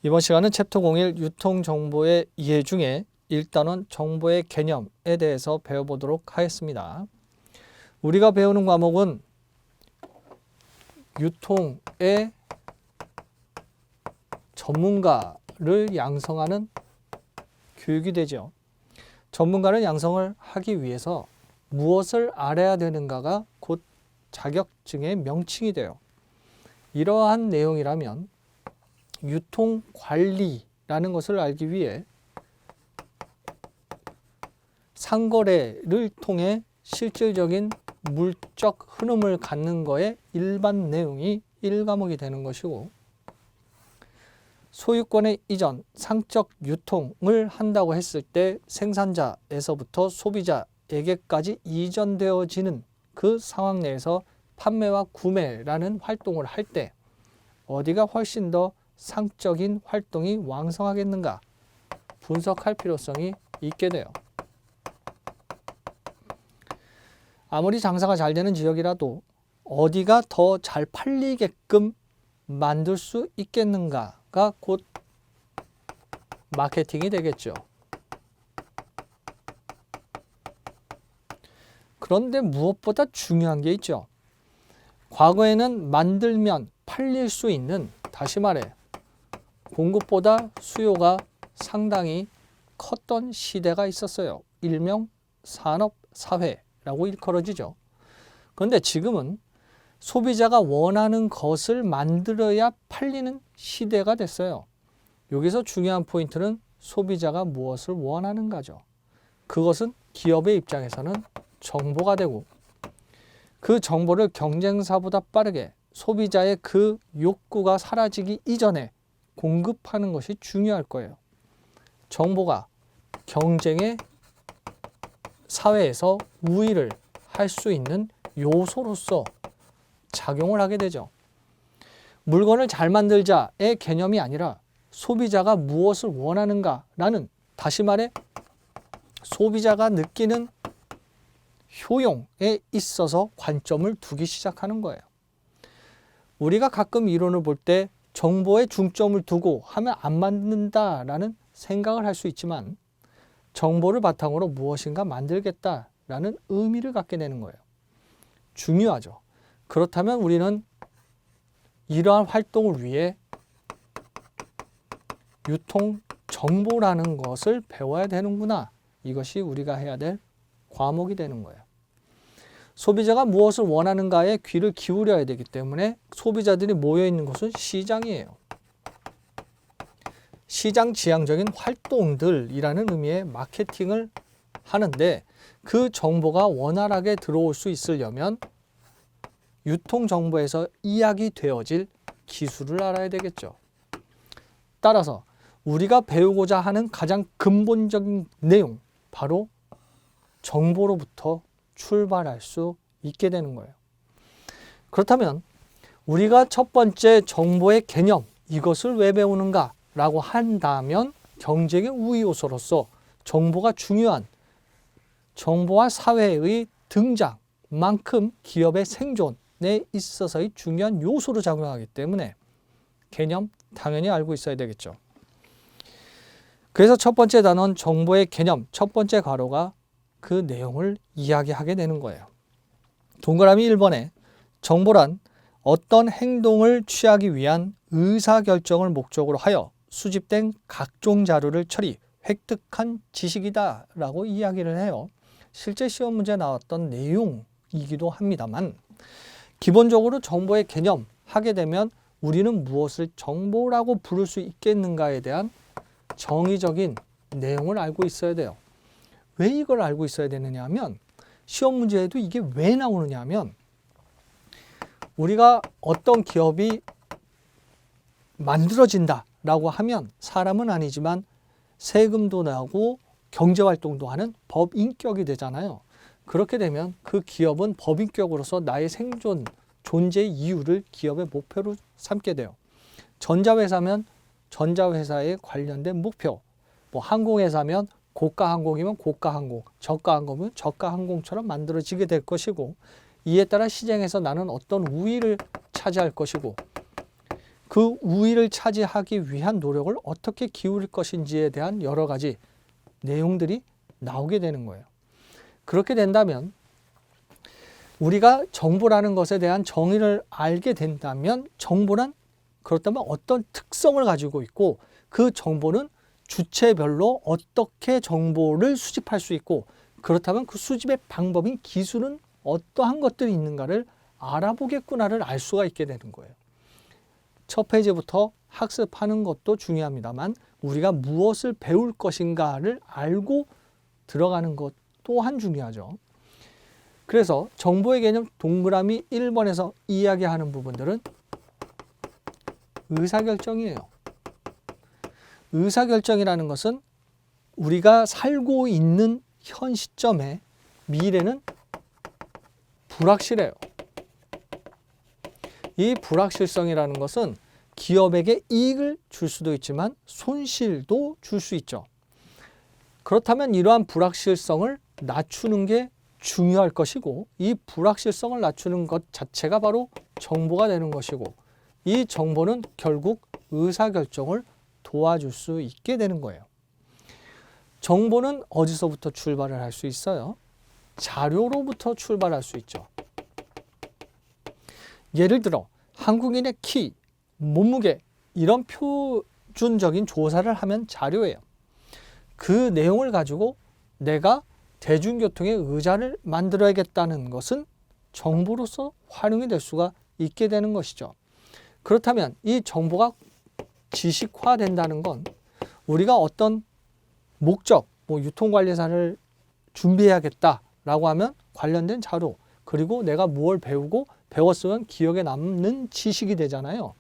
이번 시간은 챕터 01 유통정보의 이해 중에 1단원 정보의 개념에 대해서 배워보도록 하겠습니다. 우리가 배우는 과목은 유통의 전문가를 양성하는 교육이 되죠. 전문가를 양성을 하기 위해서 무엇을 알아야 되는가가 곧 자격증의 명칭이 돼요. 이러한 내용이라면 유통관리라는 것을 알기 위해 상거래를 통해 실질적인 물적 흐름을 갖는 거에 일반 내용이 1과목이 되는 것이고, 소유권의 이전, 상적 유통을 한다고 했을 때 생산자에서부터 소비자에게까지 이전되어지는 그 상황 내에서 판매와 구매라는 활동을 할 때 어디가 훨씬 더 상적인 활동이 왕성하겠는가 분석할 필요성이 있게 돼요. 아무리 장사가 잘 되는 지역이라도 어디가 더 잘 팔리게끔 만들 수 있겠는가가 곧 마케팅이 되겠죠. 그런데 무엇보다 중요한 게 있죠. 과거에는 만들면 팔릴 수 있는, 다시 말해 공급보다 수요가 상당히 컸던 시대가 있었어요. 일명 산업사회라고 일컬어지죠. 그런데 지금은 소비자가 원하는 것을 만들어야 팔리는 시대가 됐어요. 여기서 중요한 포인트는 소비자가 무엇을 원하는가죠. 그것은 기업의 입장에서는 정보가 되고, 그 정보를 경쟁사보다 빠르게 소비자의 그 욕구가 사라지기 이전에 공급하는 것이 중요할 거예요. 정보가 경쟁의 사회에서 우위를 할 수 있는 요소로서 작용을 하게 되죠. 물건을 잘 만들자의 개념이 아니라 소비자가 무엇을 원하는가라는, 다시 말해 소비자가 느끼는 효용에 있어서 관점을 두기 시작하는 거예요. 우리가 가끔 이론을 볼 때 정보에 중점을 두고 하면 안 만든다라는 생각을 할 수 있지만, 정보를 바탕으로 무엇인가 만들겠다라는 의미를 갖게 되는 거예요. 중요하죠. 그렇다면 우리는 이러한 활동을 위해 유통 정보라는 것을 배워야 되는구나. 이것이 우리가 해야 될 과목이 되는 거예요. 소비자가 무엇을 원하는가에 귀를 기울여야 되기 때문에 소비자들이 모여 있는 곳은 시장이에요. 시장 지향적인 활동들이라는 의미의 마케팅을 하는데, 그 정보가 원활하게 들어올 수 있으려면 유통정보에서 이야기되어질 기술을 알아야 되겠죠. 따라서 우리가 배우고자 하는 가장 근본적인 내용, 바로 정보로부터 출발할 수 있게 되는 거예요. 그렇다면 우리가 첫 번째 정보의 개념, 이것을 왜 배우는가 라고 한다면, 경쟁의 우위 요소로서 정보가 중요한, 정보화 사회의 등장만큼 기업의 생존에 있어서의 중요한 요소로 작용하기 때문에 개념 당연히 알고 있어야 되겠죠. 그래서 첫 번째 단원 정보의 개념, 첫 번째 괄호가 그 내용을 이야기하게 되는 거예요. 동그라미 1번에 정보란 어떤 행동을 취하기 위한 의사결정을 목적으로 하여 수집된 각종 자료를 처리, 획득한 지식이다 라고 이야기를 해요. 실제 시험 문제에 나왔던 내용이기도 합니다만, 기본적으로 정보의 개념 하게 되면 우리는 무엇을 정보라고 부를 수 있겠는가에 대한 정의적인 내용을 알고 있어야 돼요. 왜 이걸 알고 있어야 되느냐 하면, 시험 문제에도 이게 왜 나오느냐 하면, 우리가 어떤 기업이 만들어진다라고 하면 사람은 아니지만 세금도 내고 경제활동도 하는 법인격이 되잖아요. 그렇게 되면 그 기업은 법인격으로서 나의 생존, 존재 이유를 기업의 목표로 삼게 돼요. 전자회사면 전자회사에 관련된 목표, 뭐 항공회사면 고가항공이면 고가항공, 저가항공이면 저가항공처럼 만들어지게 될 것이고, 이에 따라 시장에서 나는 어떤 우위를 차지할 것이고, 그 우위를 차지하기 위한 노력을 어떻게 기울일 것인지에 대한 여러 가지 내용들이 나오게 되는 거예요. 그렇게 된다면 우리가 정보라는 것에 대한 정의를 알게 된다면 정보란 그렇다면 어떤 특성을 가지고 있고 그 정보는 주체별로 어떻게 정보를 수집할 수 있고 그렇다면 그 수집의 방법인 기술은 어떠한 것들이 있는가를 알아보겠구나를 알 수가 있게 되는 거예요. 첫 페이지부터 학습하는 것도 중요합니다만 우리가 무엇을 배울 것인가를 알고 들어가는 것 또한 중요하죠. 그래서 정보의 개념 동그라미 1번에서 이야기하는 부분들은 의사결정이에요. 의사결정이라는 것은 우리가 살고 있는 현 시점에 미래는 불확실해요. 이 불확실성이라는 것은 기업에게 이익을 줄 수도 있지만 손실도 줄 수 있죠. 그렇다면 이러한 불확실성을 낮추는 게 중요할 것이고 이 불확실성을 낮추는 것 자체가 바로 정보가 되는 것이고 이 정보는 결국 의사결정을 도와줄 수 있게 되는 거예요. 정보는 어디서부터 출발을 할 수 있어요? 자료로부터 출발할 수 있죠. 예를 들어 한국인의 키, 몸무게 이런 표준적인 조사를 하면 자료예요. 그 내용을 가지고 내가 대중교통의 의자를 만들어야겠다는 것은 정보로서 활용이 될 수가 있게 되는 것이죠. 그렇다면 이 정보가 지식화된다는 건 우리가 어떤 목적, 유통관리사를 준비해야겠다라고 하면 관련된 자료, 그리고 내가 무엇을 배우고 배웠으면 기억에 남는 지식이 되잖아요.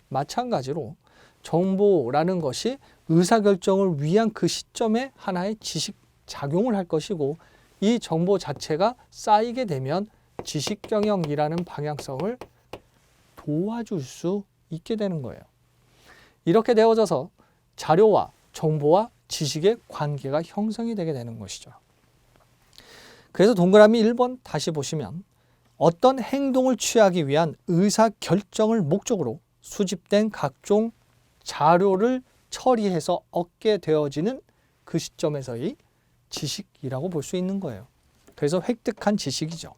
마찬가지로 정보라는 것이 의사결정을 위한 그 시점에 하나의 지식 작용을 할 것이고 이 정보 자체가 쌓이게 되면 지식경영이라는 방향성을 도와줄 수 있게 되는 거예요. 이렇게 되어져서 자료와 정보와 지식의 관계가 형성이 되게 되는 것이죠. 그래서 동그라미 1번 다시 보시면 어떤 행동을 취하기 위한 의사결정을 목적으로 수집된 각종 자료를 처리해서 얻게 되어지는 그 시점에서의 지식이라고 볼 수 있는 거예요. 그래서 획득한 지식이죠.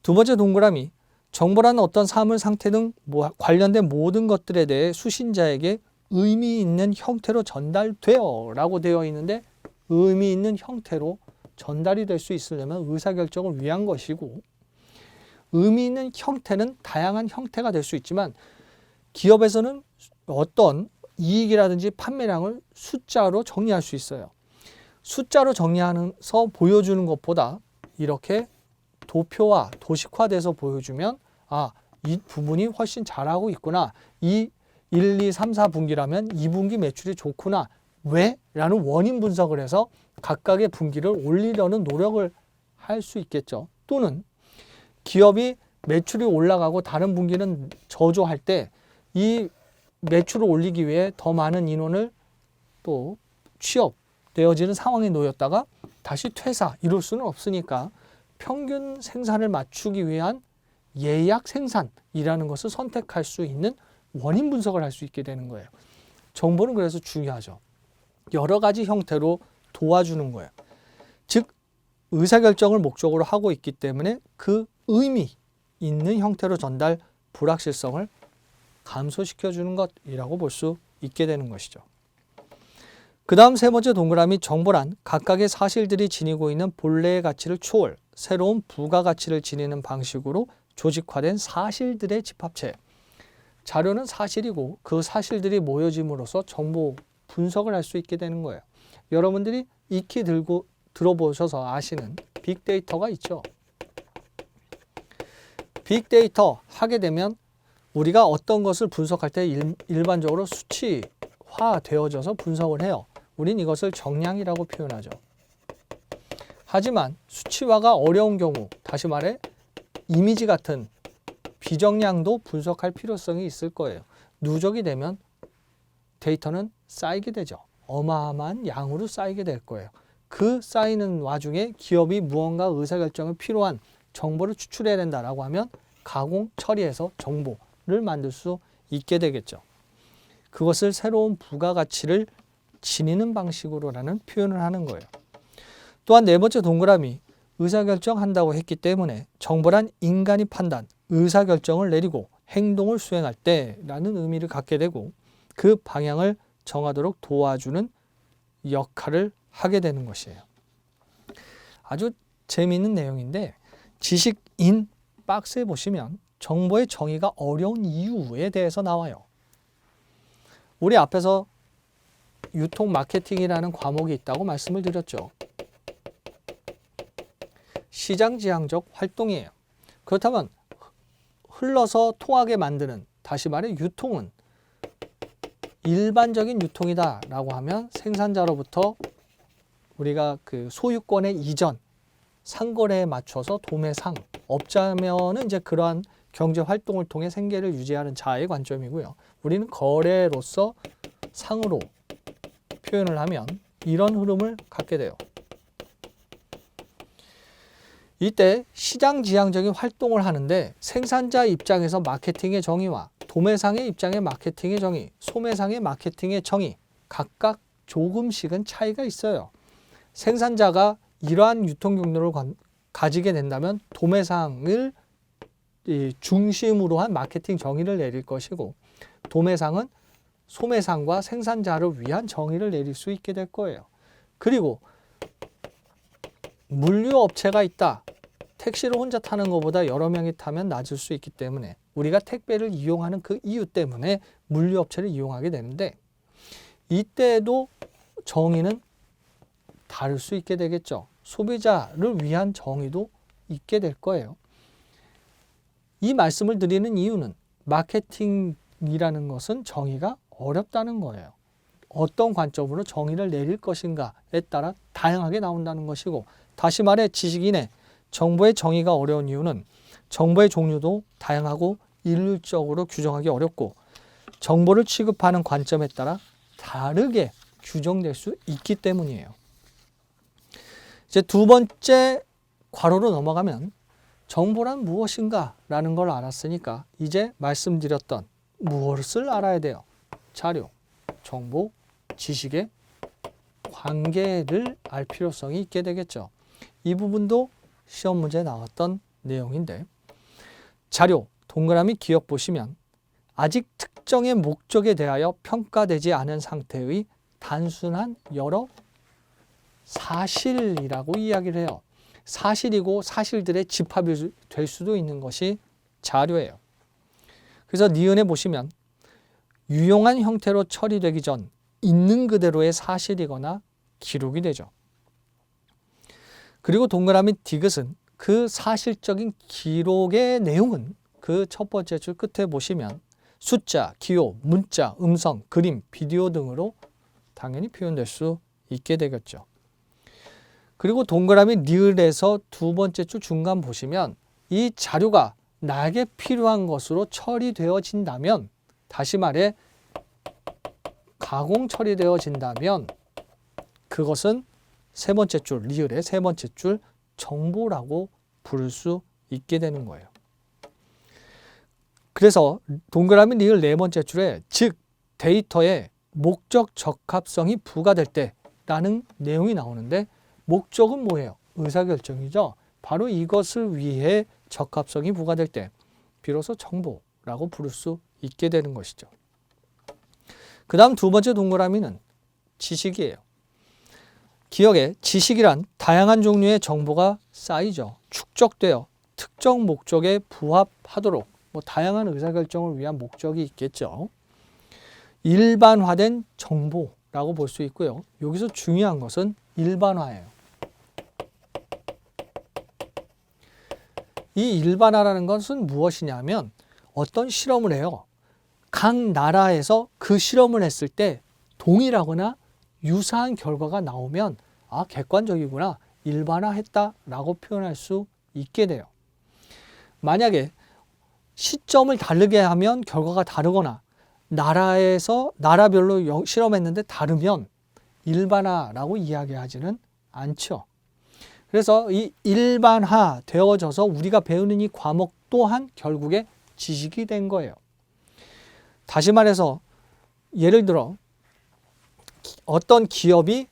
두 번째 동그라미 정보라는 어떤 사물, 상태 등 관련된 모든 것들에 대해 수신자에게 의미 있는 형태로 전달되어 라고 되어 있는데 의미 있는 형태로 전달이 될 수 있으려면 의사결정을 위한 것이고 의미 있는 형태는 다양한 형태가 될 수 있지만 기업에서는 어떤 이익이라든지 판매량을 숫자로 정리할 수 있어요. 숫자로 정리하면서 보여주는 것보다 이렇게 도표화, 도식화돼서 보여주면 이 부분이 훨씬 잘하고 있구나. 이 1, 2, 3, 4분기라면 2분기 매출이 좋구나. 왜? 라는 원인 분석을 해서 각각의 분기를 올리려는 노력을 할 수 있겠죠. 또는 기업이 매출이 올라가고 다른 분기는 저조할 때 이 매출을 올리기 위해 더 많은 인원을 또 취업되어지는 상황에 놓였다가 다시 퇴사 이럴 수는 없으니까 평균 생산을 맞추기 위한 예약 생산이라는 것을 선택할 수 있는 원인 분석을 할 수 있게 되는 거예요. 정보는 그래서 중요하죠. 여러 가지 형태로 도와주는 거예요. 즉 의사결정을 목적으로 하고 있기 때문에 그 의미 있는 형태로 전달 불확실성을 감소시켜주는 것이라고 볼 수 있게 되는 것이죠. 그 다음 세 번째 동그라미 정보란 각각의 사실들이 지니고 있는 본래의 가치를 초월, 새로운 부가가치를 지니는 방식으로 조직화된 사실들의 집합체. 자료는 사실이고 그 사실들이 모여짐으로써 정보 분석을 할 수 있게 되는 거예요. 여러분들이 익히 들어보셔서 아시는 빅데이터가 있죠. 빅데이터 하게 되면 우리가 어떤 것을 분석할 때 일반적으로 수치화되어져서 분석을 해요. 우린 이것을 정량이라고 표현하죠. 하지만 수치화가 어려운 경우, 다시 말해 이미지 같은 비정량도 분석할 필요성이 있을 거예요. 누적이 되면 데이터는 쌓이게 되죠. 어마어마한 양으로 쌓이게 될 거예요. 그 쌓이는 와중에 기업이 무언가 의사결정에 필요한 정보를 추출해야 된다라고 하면 가공, 처리해서 정보를 만들 수 있게 되겠죠. 그것을 새로운 부가가치를 지니는 방식으로라는 표현을 하는 거예요. 또한 네 번째 동그라미, 의사결정한다고 했기 때문에 정보란 인간이 판단, 의사결정을 내리고 행동을 수행할 때라는 의미를 갖게 되고 그 방향을 정하도록 도와주는 역할을 하게 되는 것이에요. 아주 재미있는 내용인데 지식인 박스에 보시면 정보의 정의가 어려운 이유에 대해서 나와요. 우리 앞에서 유통 마케팅이라는 과목이 있다고 말씀을 드렸죠. 시장지향적 활동이에요. 그렇다면 흘러서 통하게 만드는, 다시 말해 유통은 일반적인 유통이다 라고 하면 생산자로부터 우리가 그 소유권의 이전, 상거래에 맞춰서 도매상, 업자면은 이제 그러한 경제 활동을 통해 생계를 유지하는 자의 관점이고요. 우리는 거래로서 상으로 표현을 하면 이런 흐름을 갖게 돼요. 이때 시장지향적인 활동을 하는데 생산자 입장에서 마케팅의 정의와 도매상의 입장의 마케팅의 정의, 소매상의 마케팅의 정의 각각 조금씩은 차이가 있어요. 생산자가 이러한 유통 경로를 가지게 된다면 도매상을 중심으로 한 마케팅 정의를 내릴 것이고 도매상은 소매상과 생산자를 위한 정의를 내릴 수 있게 될 거예요. 그리고 물류업체가 있다. 택시를 혼자 타는 것보다 여러 명이 타면 낮을 수 있기 때문에 우리가 택배를 이용하는 그 이유 때문에 물류업체를 이용하게 되는데 이때도 정의는 다를 수 있게 되겠죠. 소비자를 위한 정의도 있게 될 거예요. 이 말씀을 드리는 이유는 마케팅이라는 것은 정의가 어렵다는 거예요. 어떤 관점으로 정의를 내릴 것인가에 따라 다양하게 나온다는 것이고 다시 말해 지식인의 정보의 정의가 어려운 이유는 정보의 종류도 다양하고 일률적으로 규정하기 어렵고 정보를 취급하는 관점에 따라 다르게 규정될 수 있기 때문이에요. 이제 두 번째 괄호로 넘어가면 정보란 무엇인가 라는 걸 알았으니까 이제 말씀드렸던 무엇을 알아야 돼요? 자료, 정보, 지식의 관계를 알 필요성이 있게 되겠죠. 이 부분도 시험 문제에 나왔던 내용인데 자료, 동그라미 기억 보시면 아직 특정의 목적에 대하여 평가되지 않은 상태의 단순한 여러 사실이라고 이야기를 해요. 사실이고 사실들의 집합이 될 수도 있는 것이 자료예요. 그래서 니은에 보시면 유용한 형태로 처리되기 전 있는 그대로의 사실이거나 기록이 되죠. 그리고 동그라미 디귿은 그 사실적인 기록의 내용은 그 첫 번째 줄 끝에 보시면 숫자, 기호, 문자, 음성, 그림, 비디오 등으로 당연히 표현될 수 있게 되겠죠. 그리고 동그라미 리을에서 두 번째 줄 중간 보시면 이 자료가 나에게 필요한 것으로 처리되어진다면 다시 말해 가공 처리되어진다면 그것은 세 번째 줄 리을의 세 번째 줄 정보라고 부를 수 있게 되는 거예요. 그래서 동그라미 리을 네 번째 줄에 즉 데이터에 목적 적합성이 부과될 때라는 내용이 나오는데 목적은 뭐예요? 의사결정이죠. 바로 이것을 위해 적합성이 부과될 때 비로소 정보라고 부를 수 있게 되는 것이죠. 그 다음 두 번째 동그라미는 지식이에요. 기억에 지식이란 다양한 종류의 정보가 쌓이죠. 축적되어 특정 목적에 부합하도록 다양한 의사결정을 위한 목적이 있겠죠. 일반화된 정보라고 볼 수 있고요. 여기서 중요한 것은 일반화예요. 이 일반화라는 것은 무엇이냐면 어떤 실험을 해요. 각 나라에서 그 실험을 했을 때 동일하거나 유사한 결과가 나오면 객관적이구나, 일반화했다라고 표현할 수 있게 돼요. 만약에 시점을 다르게 하면 결과가 다르거나 나라별로 실험했는데 다르면 일반화라고 이야기하지는 않죠. 그래서 이 일반화 되어져서 우리가 배우는 이 과목 또한 결국에 지식이 된 거예요. 다시 말해서 예를 들어 어떤 기업이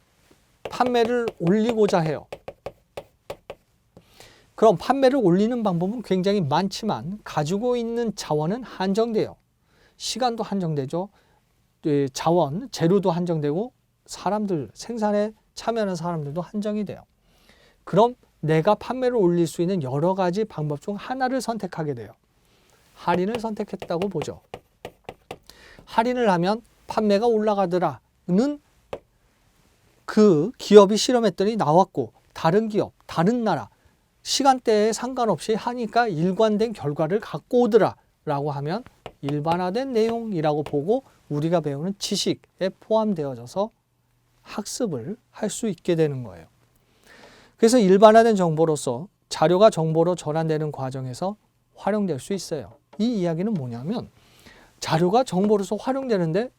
판매를 올리고자 해요. 그럼 판매를 올리는 방법은 굉장히 많지만 가지고 있는 자원은 한정돼요. 시간도 한정되죠. 자원, 재료도 한정되고 사람들, 생산에 참여하는 사람들도 한정이 돼요. 그럼 내가 판매를 올릴 수 있는 여러 가지 방법 중 하나를 선택하게 돼요. 할인을 선택했다고 보죠. 할인을 하면 판매가 올라가더라는 그 기업이 실험했더니 나왔고 다른 기업, 다른 나라, 시간대에 상관없이 하니까 일관된 결과를 갖고 오더라 라고 하면 일반화된 내용이라고 보고 우리가 배우는 지식에 포함되어져서 학습을 할 수 있게 되는 거예요. 그래서 일반화된 정보로서 자료가 정보로 전환되는 과정에서 활용될 수 있어요. 이 이야기는 뭐냐면 자료가 정보로서 활용되는데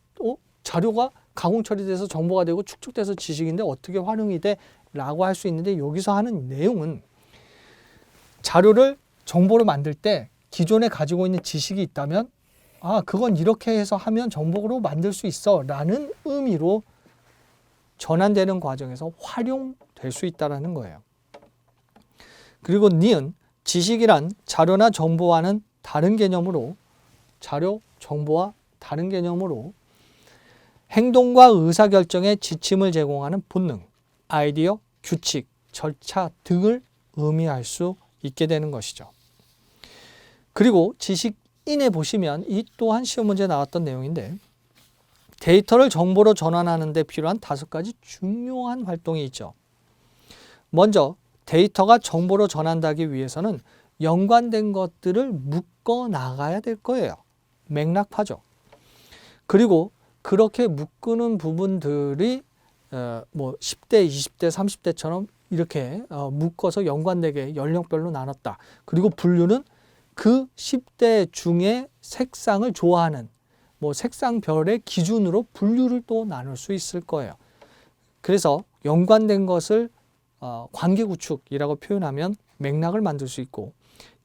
자료가 가공 처리돼서 정보가 되고 축적돼서 지식인데 어떻게 활용이 돼? 라고 할 수 있는데 여기서 하는 내용은 자료를 정보로 만들 때 기존에 가지고 있는 지식이 있다면 그건 이렇게 해서 하면 정보로 만들 수 있어 라는 의미로 전환되는 과정에서 활용될 수 있다는 거예요. 그리고 니은 지식이란 자료나 정보와는 다른 개념으로 자료, 정보와 다른 개념으로 행동과 의사결정에 지침을 제공하는 본능, 아이디어, 규칙, 절차 등을 의미할 수 있게 되는 것이죠. 그리고 지식인에 보시면 이 또한 시험 문제에 나왔던 내용인데 데이터를 정보로 전환하는 데 필요한 5가지 중요한 활동이 있죠. 먼저 데이터가 정보로 전환되기 위해서는 연관된 것들을 묶어 나가야 될 거예요. 맥락파죠. 그리고 그렇게 묶는 부분들이 10대, 20대, 30대처럼 이렇게 묶어서 연관되게 연령별로 나눴다. 그리고 분류는 그 10대 중에 색상을 좋아하는 색상별의 기준으로 분류를 또 나눌 수 있을 거예요. 그래서 연관된 것을 관계구축이라고 표현하면 맥락을 만들 수 있고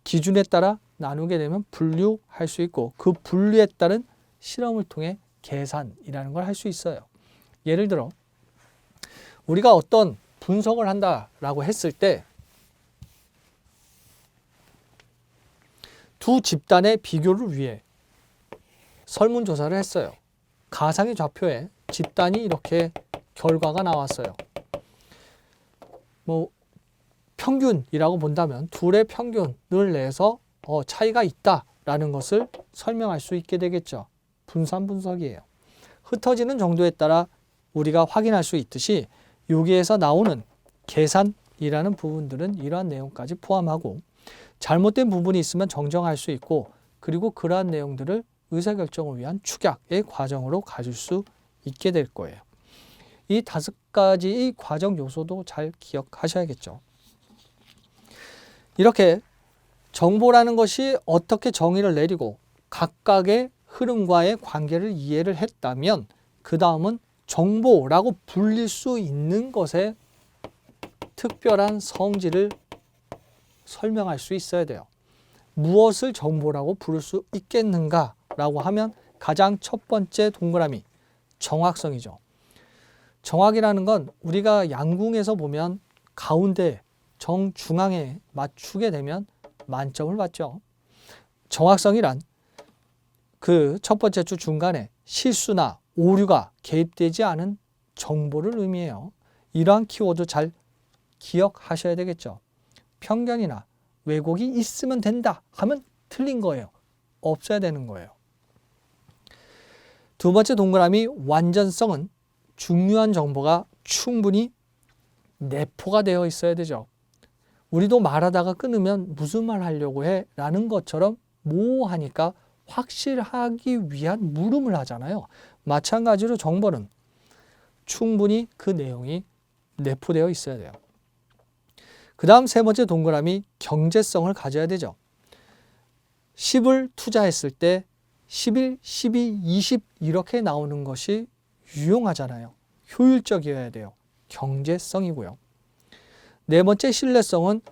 기준에 따라 나누게 되면 분류할 수 있고 그 분류에 따른 실험을 통해 계산이라는 걸 할 수 있어요. 예를 들어 우리가 어떤 분석을 한다라고 했을 때 두 집단의 비교를 위해 설문조사를 했어요. 가상의 좌표에 집단이 이렇게 결과가 나왔어요. 평균이라고 본다면 둘의 평균을 내서 차이가 있다라는 것을 설명할 수 있게 되겠죠. 분산 분석이에요. 흩어지는 정도에 따라 우리가 확인할 수 있듯이 여기에서 나오는 계산이라는 부분들은 이러한 내용까지 포함하고 잘못된 부분이 있으면 정정할 수 있고 그리고 그러한 내용들을 의사결정을 위한 축약의 과정으로 가질 수 있게 될 거예요. 이 5가지의 과정 요소도 잘 기억하셔야겠죠. 이렇게 정보라는 것이 어떻게 정의를 내리고 각각의 흐름과의 관계를 이해를 했다면 그 다음은 정보라고 불릴 수 있는 것의 특별한 성질을 설명할 수 있어야 돼요. 무엇을 정보라고 부를 수 있겠는가라고 하면 가장 첫 번째 동그라미, 정확성이죠. 정확이라는 건 우리가 양궁에서 보면 가운데 정중앙에 맞추게 되면 만점을 받죠. 정확성이란 그 첫 번째 줄 중간에 실수나 오류가 개입되지 않은 정보를 의미해요. 이러한 키워드 잘 기억하셔야 되겠죠. 편견이나 왜곡이 있으면 된다 하면 틀린 거예요. 없어야 되는 거예요. 두 번째 동그라미 완전성은 중요한 정보가 충분히 내포가 되어 있어야 되죠. 우리도 말하다가 끊으면 무슨 말 하려고 해? 라는 것처럼 모호하니까 확실하기 위한 물음을 하잖아요. 마찬가지로 정보는 충분히 그 내용이 내포되어 있어야 돼요. 그 다음 세 번째 동그라미 경제성을 가져야 되죠. 10을 투자했을 때 11, 12, 20 이렇게 나오는 것이 유용하잖아요. 효율적이어야 돼요. 경제성이고요. 네 번째 신뢰성은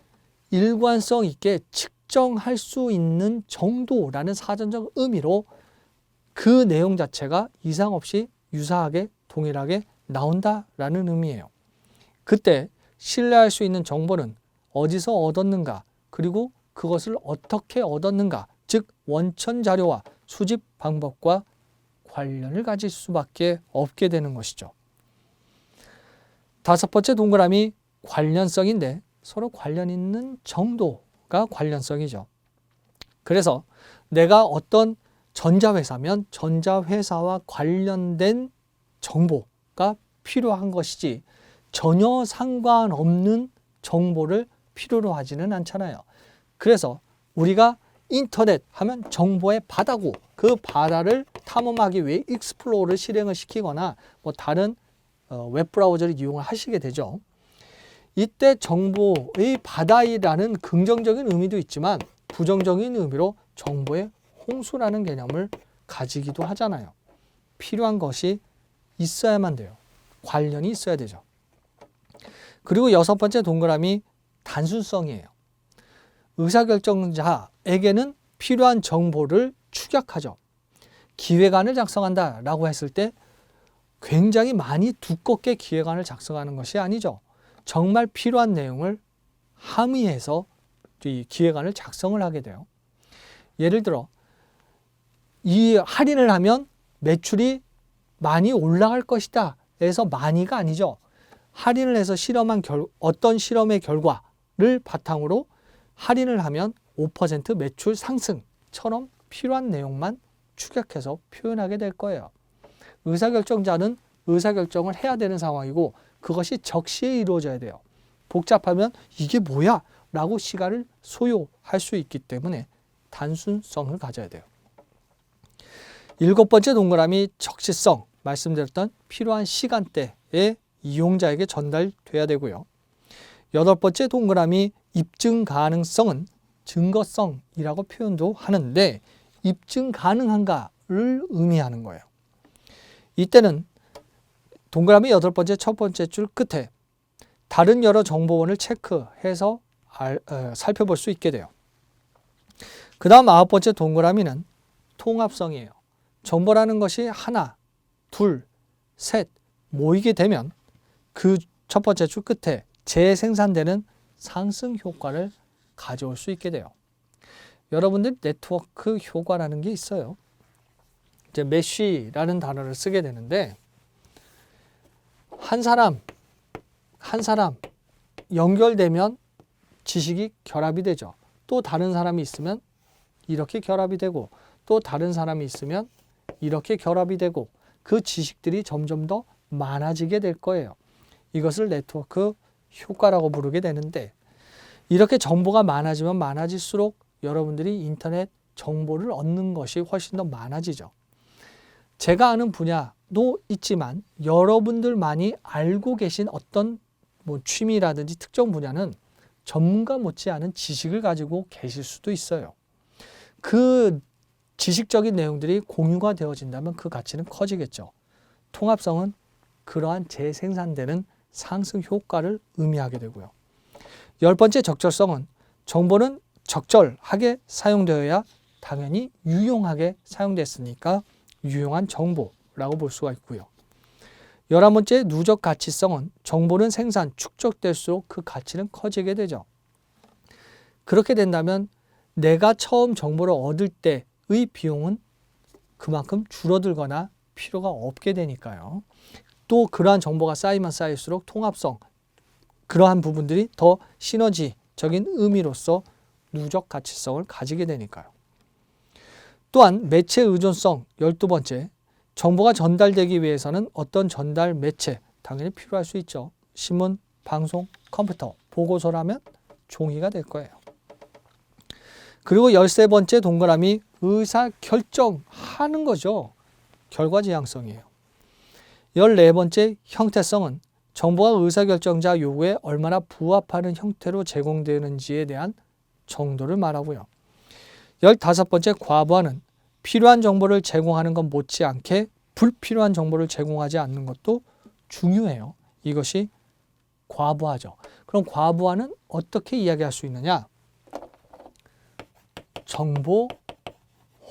일관성 있게 측정할 수 있는 정도라는 사전적 의미로 그 내용 자체가 이상 없이 유사하게 동일하게 나온다라는 의미예요. 그때 신뢰할 수 있는 정보는 어디서 얻었는가, 그리고 그것을 어떻게 얻었는가, 즉 원천 자료와 수집 방법과 관련을 가질 수밖에 없게 되는 것이죠. 다섯 번째 동그라미 관련성인데 서로 관련 있는 정도가 관련성이죠. 그래서 내가 어떤 전자회사면 전자회사와 관련된 정보가 필요한 것이지 전혀 상관없는 정보를 필요로 하지는 않잖아요. 그래서 우리가 인터넷 하면 정보의 바다고, 그 바다를 탐험하기 위해 익스플로어를 실행을 시키거나 뭐 다른 웹브라우저를 이용을 하시게 되죠. 이때 정보의 바다이라는 긍정적인 의미도 있지만 부정적인 의미로 정보의 홍수라는 개념을 가지기도 하잖아요. 필요한 것이 있어야만 돼요. 관련이 있어야 되죠. 그리고 여섯 번째 동그라미 단순성이에요. 의사결정자에게는 필요한 정보를 축약하죠. 기획안을 작성한다라고 했을 때 굉장히 많이 두껍게 기획안을 작성하는 것이 아니죠. 정말 필요한 내용을 함의해서 이 기획안을 작성을 하게 돼요. 예를 들어 이 할인을 하면 매출이 많이 올라갈 것이다 해서 많이가 아니죠. 할인을 해서 실험한 어떤 실험의 결과를 바탕으로 할인을 하면 5% 매출 상승처럼 필요한 내용만 축약해서 표현하게 될 거예요. 의사결정자는 의사결정을 해야 되는 상황이고 그것이 적시에 이루어져야 돼요. 복잡하면 이게 뭐야? 라고 시간을 소요할 수 있기 때문에 단순성을 가져야 돼요. 일곱 번째 동그라미 적시성, 말씀드렸던 필요한 시간대에 이용자에게 전달돼야 되고요. 여덟 번째 동그라미 입증 가능성은 증거성이라고 표현도 하는데 입증 가능한가를 의미하는 거예요. 이때는 동그라미 여덟 번째 첫 번째 줄 끝에 다른 여러 정보원을 체크해서 살펴볼 수 있게 돼요. 그 다음 아홉 번째 동그라미는 통합성이에요. 정보라는 것이 하나, 둘, 셋 모이게 되면 그 첫 번째 줄 끝에 재생산되는 상승 효과를 가져올 수 있게 돼요. 여러분들 네트워크 효과라는 게 있어요. 이제 메쉬라는 단어를 쓰게 되는데 한 사람 연결되면 지식이 결합이 되죠. 또 다른 사람이 있으면 이렇게 결합이 되고 또 다른 사람이 있으면 이렇게 결합이 되고 그 지식들이 점점 더 많아지게 될 거예요. 이것을 네트워크 효과라고 부르게 되는데 이렇게 정보가 많아지면 많아질수록 여러분들이 인터넷 정보를 얻는 것이 훨씬 더 많아지죠. 제가 아는 분야도 있지만 여러분들만이 알고 계신 어떤 취미라든지 특정 분야는 전문가 못지않은 지식을 가지고 계실 수도 있어요. 그 지식적인 내용들이 공유가 되어진다면 그 가치는 커지겠죠. 통합성은 그러한 재생산되는 상승 효과를 의미하게 되고요. 열 번째 적절성은 정보는 적절하게 사용되어야 당연히 유용하게 사용됐으니까 유용한 정보라고 볼 수가 있고요. 11번째 누적 가치성은 정보는 생산, 축적될수록 그 가치는 커지게 되죠. 그렇게 된다면 내가 처음 정보를 얻을 때의 비용은 그만큼 줄어들거나 필요가 없게 되니까요. 또 그러한 정보가 쌓이면 쌓일수록 통합성, 그러한 부분들이 더 시너지적인 의미로서 누적 가치성을 가지게 되니까요. 또한 매체 의존성 12번째, 정보가 전달되기 위해서는 어떤 전달 매체 당연히 필요할 수 있죠. 신문, 방송, 컴퓨터, 보고서라면 종이가 될 거예요. 그리고 13번째 동그라미 의사결정하는 거죠. 결과지향성이에요. 14번째 형태성은 정보가 의사결정자 요구에 얼마나 부합하는 형태로 제공되는지에 대한 정도를 말하고요. 15번째 과부하는 필요한 정보를 제공하는 것 못지않게 불필요한 정보를 제공하지 않는 것도 중요해요. 이것이 과부하죠. 그럼 과부하는 어떻게 이야기할 수 있느냐? 정보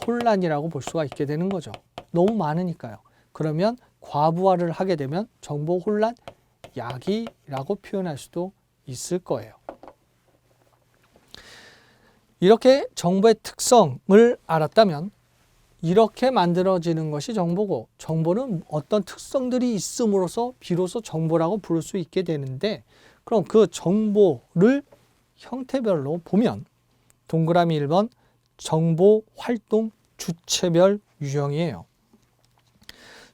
혼란이라고 볼 수가 있게 되는 거죠. 너무 많으니까요. 그러면 과부하를 하게 되면 정보 혼란 야기라고 표현할 수도 있을 거예요. 이렇게 정보의 특성을 알았다면 이렇게 만들어지는 것이 정보고, 정보는 어떤 특성들이 있음으로써 비로소 정보라고 부를 수 있게 되는데, 그럼 그 정보를 형태별로 보면 동그라미 1번 정보 활동 주체별 유형이에요.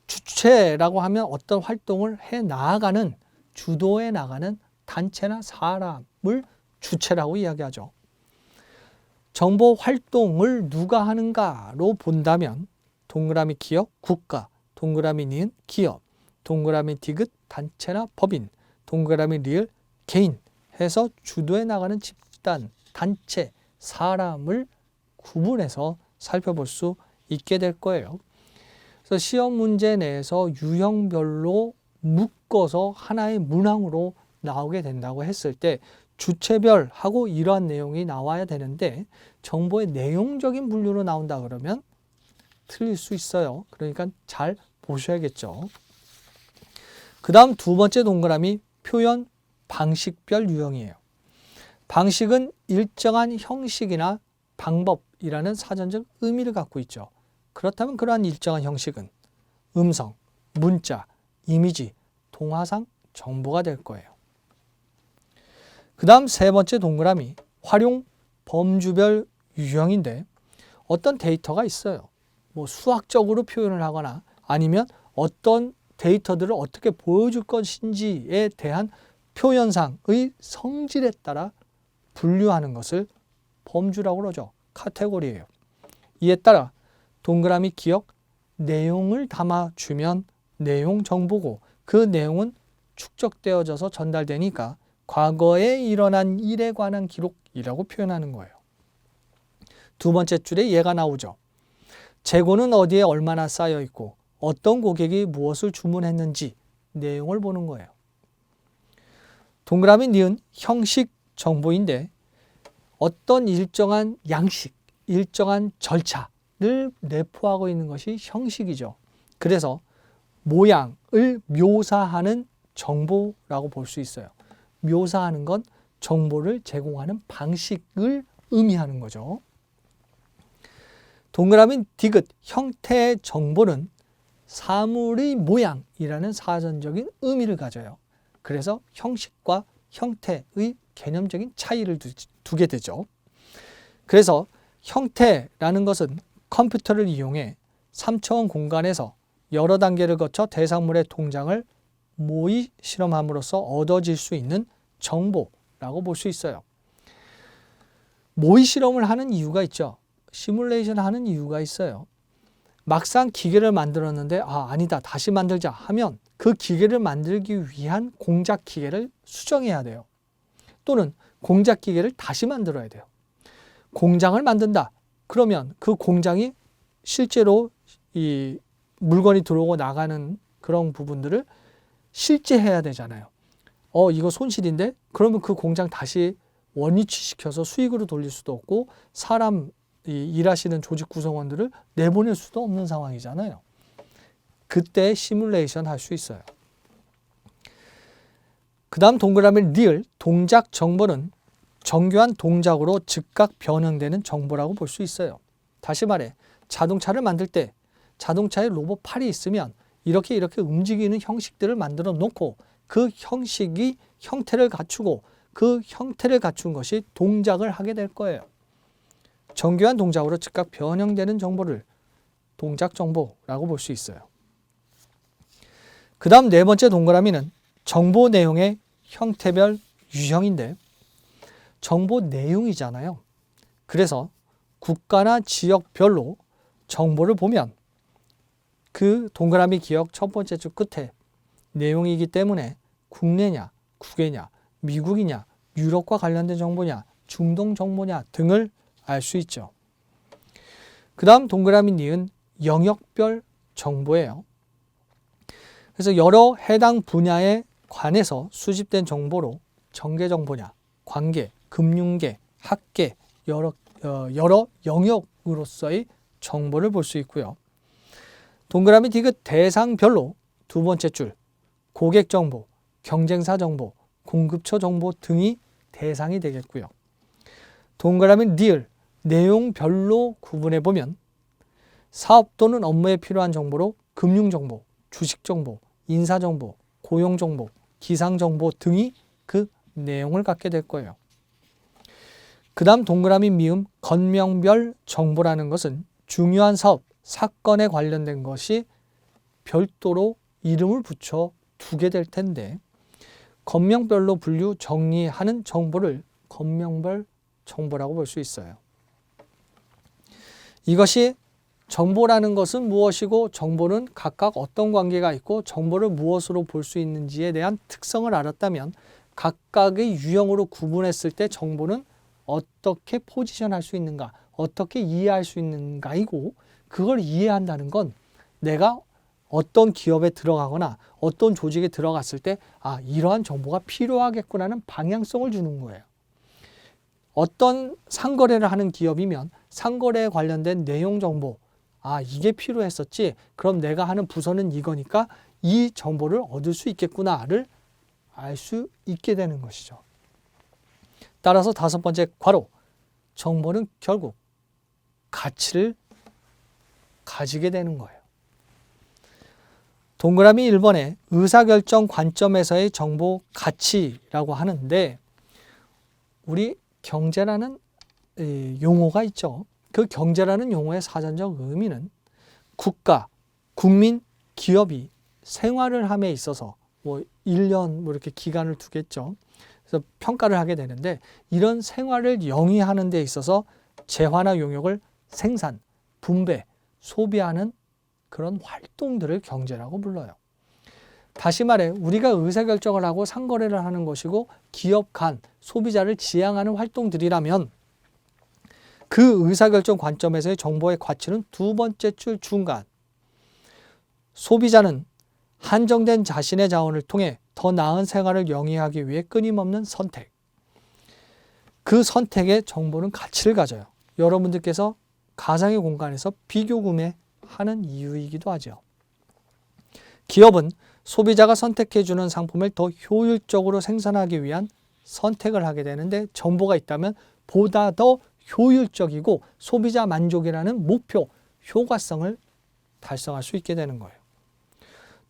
주체라고 하면 어떤 활동을 해 나가는, 주도해 나가는 단체나 사람을 주체라고 이야기하죠. 정보 활동을 누가 하는가로 본다면 동그라미 기업, 국가, 동그라미 니은 기업, 동그라미 디귿 단체나 법인, 동그라미 리을 개인 해서 주도해 나가는 집단, 단체, 사람을 구분해서 살펴볼 수 있게 될 거예요. 그래서 시험 문제 내에서 유형별로 묶어서 하나의 문항으로 나오게 된다고 했을 때 주체별하고 이러한 내용이 나와야 되는데 정보의 내용적인 분류로 나온다 그러면 틀릴 수 있어요. 그러니까 잘 보셔야겠죠. 그 다음 두 번째 동그라미 표현 방식별 유형이에요. 방식은 일정한 형식이나 방법이라는 사전적 의미를 갖고 있죠. 그렇다면 그러한 일정한 형식은 음성, 문자, 이미지, 동화상, 정보가 될 거예요. 그 다음 세 번째 동그라미 활용 범주별 유형인데 어떤 데이터가 있어요. 뭐 수학적으로 표현을 하거나 아니면 어떤 데이터들을 어떻게 보여줄 것인지에 대한 표현상의 성질에 따라 분류하는 것을 범주라고 그러죠. 카테고리예요. 이에 따라 동그라미 기억, 내용을 담아주면 내용 정보고 그 내용은 축적되어져서 전달되니까 과거에 일어난 일에 관한 기록이라고 표현하는 거예요. 두 번째 줄에 얘가 나오죠. 재고는 어디에 얼마나 쌓여 있고 어떤 고객이 무엇을 주문했는지 내용을 보는 거예요. 동그라미 니은 형식 정보인데 어떤 일정한 양식, 일정한 절차를 내포하고 있는 것이 형식이죠. 그래서 모양을 묘사하는 정보라고 볼 수 있어요. 묘사하는 건 정보를 제공하는 방식을 의미하는 거죠. 동그라미 디귿 형태의 정보는 사물의 모양이라는 사전적인 의미를 가져요. 그래서 형식과 형태의 개념적인 차이를 두게 되죠. 그래서 형태라는 것은 컴퓨터를 이용해 3차원 공간에서 여러 단계를 거쳐 대상물의 동작을 모의 실험함으로써 얻어질 수 있는 정보라고 볼 수 있어요. 모의 실험을 하는 이유가 있죠. 시뮬레이션 하는 이유가 있어요. 막상 기계를 만들었는데 아니다 다시 만들자 하면 그 기계를 만들기 위한 공작 기계를 수정해야 돼요. 또는 공작 기계를 다시 만들어야 돼요. 공장을 만든다. 그러면 그 공장이 실제로 이 물건이 들어오고 나가는 그런 부분들을 실제해야 되잖아요. 이거 손실인데? 그러면 그 공장 다시 원위치시켜서 수익으로 돌릴 수도 없고 사람 일하시는 조직 구성원들을 내보낼 수도 없는 상황이잖아요. 그때 시뮬레이션 할 수 있어요. 그 다음 동그라미 리을 동작 정보는 정교한 동작으로 즉각 변형되는 정보라고 볼 수 있어요. 다시 말해 자동차를 만들 때 자동차에 로봇 팔이 있으면 이렇게 움직이는 형식들을 만들어 놓고 그 형식이 형태를 갖추고 그 형태를 갖춘 것이 동작을 하게 될 거예요. 정교한 동작으로 즉각 변형되는 정보를 동작 정보라고 볼 수 있어요. 그 다음 네 번째 동그라미는 정보 내용의 형태별 유형인데 정보 내용이잖아요. 그래서 국가나 지역별로 정보를 보면 그 동그라미 기억 첫 번째 줄 끝에 내용이기 때문에 국내냐, 국외냐, 미국이냐, 유럽과 관련된 정보냐, 중동 정보냐 등을 알 수 있죠. 그 다음 동그라미 니은 영역별 정보예요. 그래서 여러 해당 분야에 관해서 수집된 정보로 정계 정보냐, 관계, 금융계, 학계, 여러 영역으로서의 정보를 볼 수 있고요. 동그라미 디귿 대상별로 두 번째 줄 고객 정보, 경쟁사 정보, 공급처 정보 등이 대상이 되겠고요. 동그라미 니을 내용별로 구분해 보면 사업 또는 업무에 필요한 정보로 금융정보, 주식정보, 인사정보, 고용정보, 기상정보 등이 그 내용을 갖게 될 거예요. 그 다음 동그라미 미음 건명별 정보라는 것은 중요한 사업, 사건에 관련된 것이 별도로 이름을 붙여 두게 될 텐데 건명별로 분류 정리하는 정보를 건명별 정보라고 볼 수 있어요. 이것이 정보라는 것은 무엇이고 정보는 각각 어떤 관계가 있고 정보를 무엇으로 볼 수 있는지에 대한 특성을 알았다면 각각의 유형으로 구분했을 때 정보는 어떻게 포지션할 수 있는가, 어떻게 이해할 수 있는가이고 그걸 이해한다는 건 내가 어떤 기업에 들어가거나 어떤 조직에 들어갔을 때 이러한 정보가 필요하겠구나는 방향성을 주는 거예요. 어떤 상거래를 하는 기업이면 상거래에 관련된 내용 정보 이게 필요했었지 그럼 내가 하는 부서는 이거니까 이 정보를 얻을 수 있겠구나를 알 수 있게 되는 것이죠. 따라서 다섯 번째 괄호 정보는 결국 가치를 가지게 되는 거예요. 동그라미 1번에 의사결정 관점에서의 정보 가치라고 하는데 우리 경제라는 용어가 있죠. 그 경제라는 용어의 사전적 의미는 국가, 국민, 기업이 생활을 함에 있어서 1년 이렇게 기간을 두겠죠. 그래서 평가를 하게 되는데 이런 생활을 영위하는 데 있어서 재화나 용역을 생산, 분배, 소비하는 그런 활동들을 경제라고 불러요. 다시 말해 우리가 의사결정을 하고 상거래를 하는 것이고 기업 간 소비자를 지향하는 활동들이라면 그 의사결정 관점에서의 정보의 가치는 두 번째 줄 중간 소비자는 한정된 자신의 자원을 통해 더 나은 생활을 영위하기 위해 끊임없는 선택 그 선택의 정보는 가치를 가져요. 여러분들께서 가상의 공간에서 비교 구매하는 이유이기도 하죠. 기업은 소비자가 선택해주는 상품을 더 효율적으로 생산하기 위한 선택을 하게 되는데 정보가 있다면 보다 더 효율적이고 소비자 만족이라는 목표, 효과성을 달성할 수 있게 되는 거예요.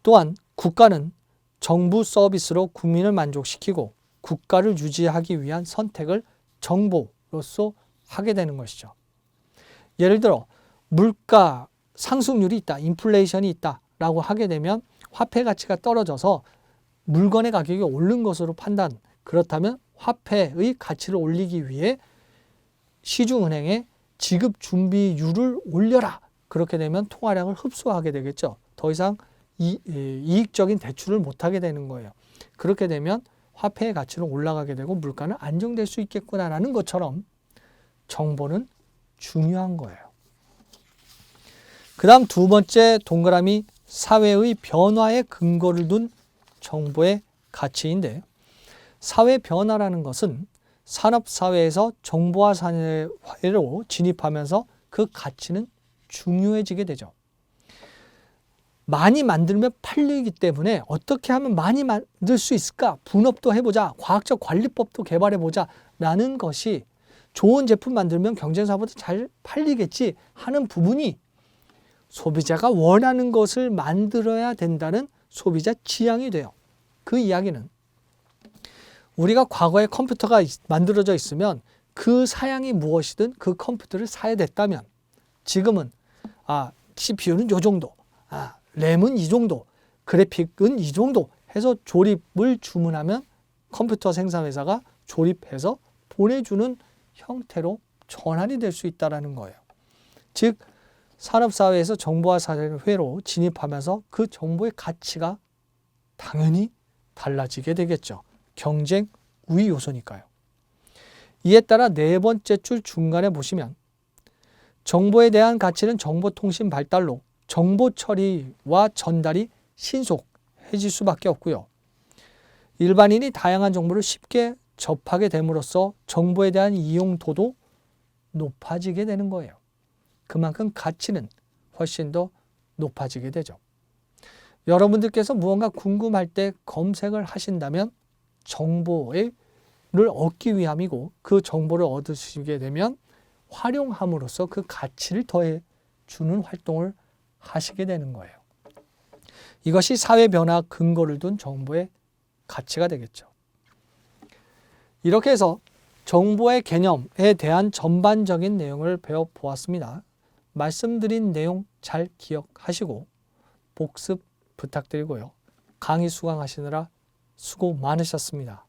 또한 국가는 정부 서비스로 국민을 만족시키고 국가를 유지하기 위한 선택을 정보로서 하게 되는 것이죠. 예를 들어 물가 상승률이 있다, 인플레이션이 있다라고 하게 되면 화폐 가치가 떨어져서 물건의 가격이 오른 것으로 판단. 그렇다면 화폐의 가치를 올리기 위해 시중은행에 지급 준비율을 올려라. 그렇게 되면 통화량을 흡수하게 되겠죠. 더 이상 이익적인 대출을 못하게 되는 거예요. 그렇게 되면 화폐의 가치는 올라가게 되고 물가는 안정될 수 있겠구나라는 것처럼 정보는 중요한 거예요. 그 다음 두 번째 동그라미 사회의 변화에 근거를 둔 정보의 가치인데 사회 변화라는 것은 산업사회에서 정보화 사회로 진입하면서 그 가치는 중요해지게 되죠. 많이 만들면 팔리기 때문에 어떻게 하면 많이 만들 수 있을까? 분업도 해보자. 과학적 관리법도 개발해보자. 라는 것이 좋은 제품 만들면 경쟁사보다 잘 팔리겠지 하는 부분이 소비자가 원하는 것을 만들어야 된다는 소비자 지향이 돼요. 그 이야기는 우리가 과거에 컴퓨터가 만들어져 있으면 그 사양이 무엇이든 그 컴퓨터를 사야 됐다면 지금은 CPU는 요 정도, 램은 이 정도, 그래픽은 이 정도 해서 조립을 주문하면 컴퓨터 생산회사가 조립해서 보내주는 형태로 전환이 될 수 있다는 거예요. 즉 산업사회에서 정보화 사회로 진입하면서 그 정보의 가치가 당연히 달라지게 되겠죠. 경쟁 우위 요소니까요. 이에 따라 네 번째 줄 중간에 보시면 정보에 대한 가치는 정보통신 발달로 정보 처리와 전달이 신속해질 수밖에 없고요. 일반인이 다양한 정보를 쉽게 접하게 됨으로써 정보에 대한 이용도도 높아지게 되는 거예요. 그만큼 가치는 훨씬 더 높아지게 되죠. 여러분들께서 무언가 궁금할 때 검색을 하신다면 정보를 얻기 위함이고 그 정보를 얻으시게 되면 활용함으로써 그 가치를 더해 주는 활동을 하시게 되는 거예요. 이것이 사회 변화 근거를 둔 정보의 가치가 되겠죠. 이렇게 해서 정보의 개념에 대한 전반적인 내용을 배워보았습니다. 말씀드린 내용 잘 기억하시고 복습 부탁드리고요. 강의 수강하시느라 수고 많으셨습니다.